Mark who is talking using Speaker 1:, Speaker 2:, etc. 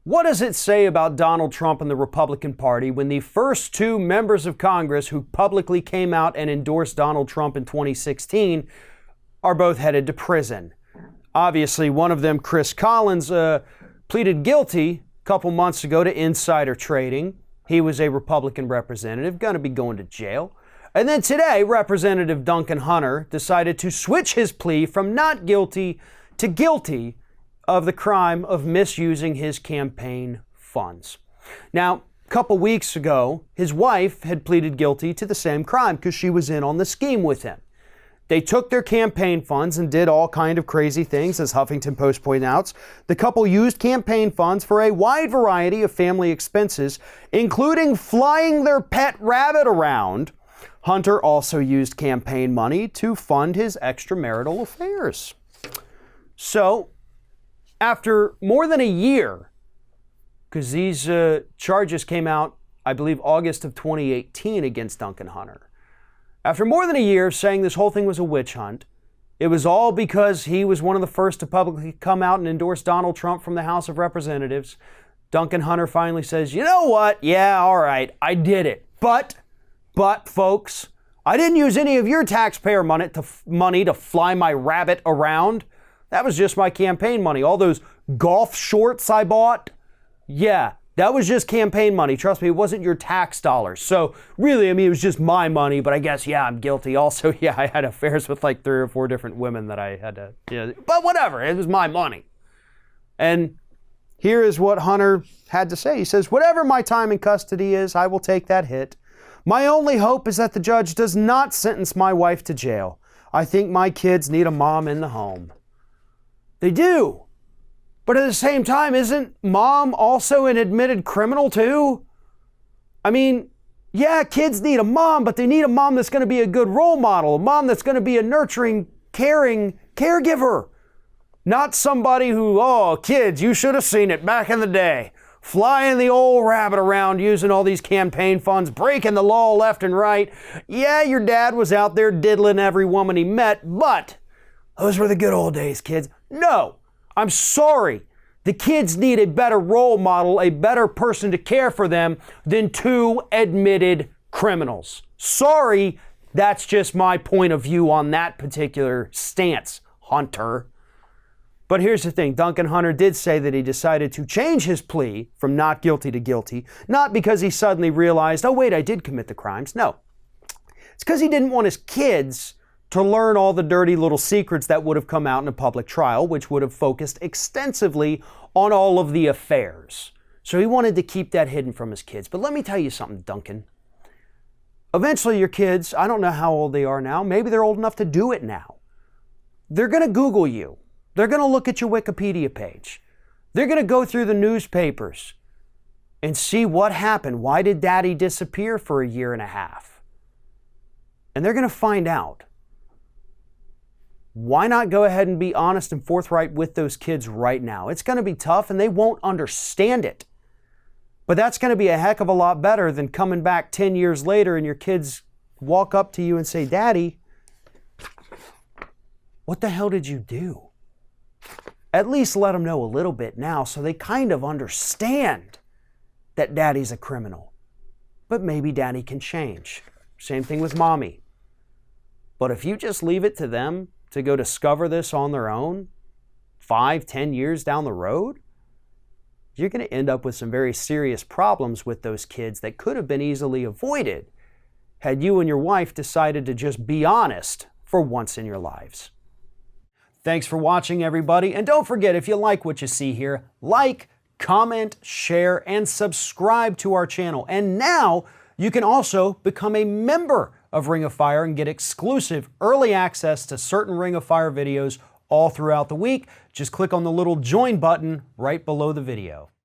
Speaker 1: What does it say about Donald Trump and the Republican Party when the first two members of Congress who publicly came out and endorsed Donald Trump in 2016 are both headed to prison? Obviously, one of them, Chris Collins, pleaded guilty a couple months ago to insider trading. He was a Republican representative, going to be going to jail. And then today, Representative Duncan Hunter decided to switch his plea from not guilty to guilty of the crime of misusing his campaign funds. Now, a couple weeks ago, his wife had pleaded guilty to the same crime because she was in on the scheme with him. They took their campaign funds and did all kind of crazy things, as Huffington Post pointed out. The couple used campaign funds for a wide variety of family expenses, including flying their pet rabbit around. Hunter also used campaign money to fund his extramarital affairs. So, after more than a year, because these charges came out, I believe, August of 2018 against Duncan Hunter. After more than a year saying this whole thing was a witch hunt, it was all because he was one of the first to publicly come out and endorse Donald Trump from the House of Representatives, Duncan Hunter finally says, you know what? Yeah, all right, I did it. But folks, I didn't use any of your taxpayer money to fly my rabbit around. That was just my campaign money. All those golf shorts I bought, yeah, that was just campaign money. Trust me, it wasn't your tax dollars. So really, I mean, it was just my money, but I guess, yeah, I'm guilty. Also, yeah, I had affairs with like 3 or 4 different women that I had to, but whatever, it was my money. And here is what Hunter had to say. He says, whatever my time in custody is, I will take that hit. My only hope is that the judge does not sentence my wife to jail. I think my kids need a mom in the home. They do. But at the same time, isn't mom also an admitted criminal too? I mean, yeah, kids need a mom, but they need a mom that's going to be a good role model, a mom that's going to be a nurturing, caring caregiver. Not somebody who, oh, kids, you should have seen it back in the day. Flying the old rabbit around using all these campaign funds, breaking the law left and right. Yeah, your dad was out there diddling every woman he met, but those were the good old days, kids. No, I'm sorry. The kids need a better role model, a better person to care for them than 2 admitted criminals. Sorry, that's just my point of view on that particular stance, Hunter. But here's the thing, Duncan Hunter did say that he decided to change his plea from not guilty to guilty, not because he suddenly realized, oh wait, I did commit the crimes. No, it's because he didn't want his kids to learn all the dirty little secrets that would have come out in a public trial, which would have focused extensively on all of the affairs. So he wanted to keep that hidden from his kids. But let me tell you something, Duncan. Eventually your kids, I don't know how old they are now, maybe they're old enough to do it now. They're going to Google you. They're going to look at your Wikipedia page. They're going to go through the newspapers and see what happened. Why did daddy disappear for a year and a half? And they're going to find out. Why not go ahead and be honest and forthright with those kids right now? It's going to be tough and they won't understand it. But that's going to be a heck of a lot better than coming back 10 years later and your kids walk up to you and say, Daddy, what the hell did you do? At least let them know a little bit now so they kind of understand that Daddy's a criminal. But maybe Daddy can change. Same thing with Mommy. But if you just leave it to them to go discover this on their own 5-10 years down the road, you're going to end up with some very serious problems with those kids that could have been easily avoided had you and your wife decided to just be honest for once in your lives. Thanks for watching, everybody. And don't forget, if you like what you see here, like, comment, share, and subscribe to our channel. And now you can also become a member of Ring of Fire and get exclusive early access to certain Ring of Fire videos all throughout the week. Just click on the little join button right below the video.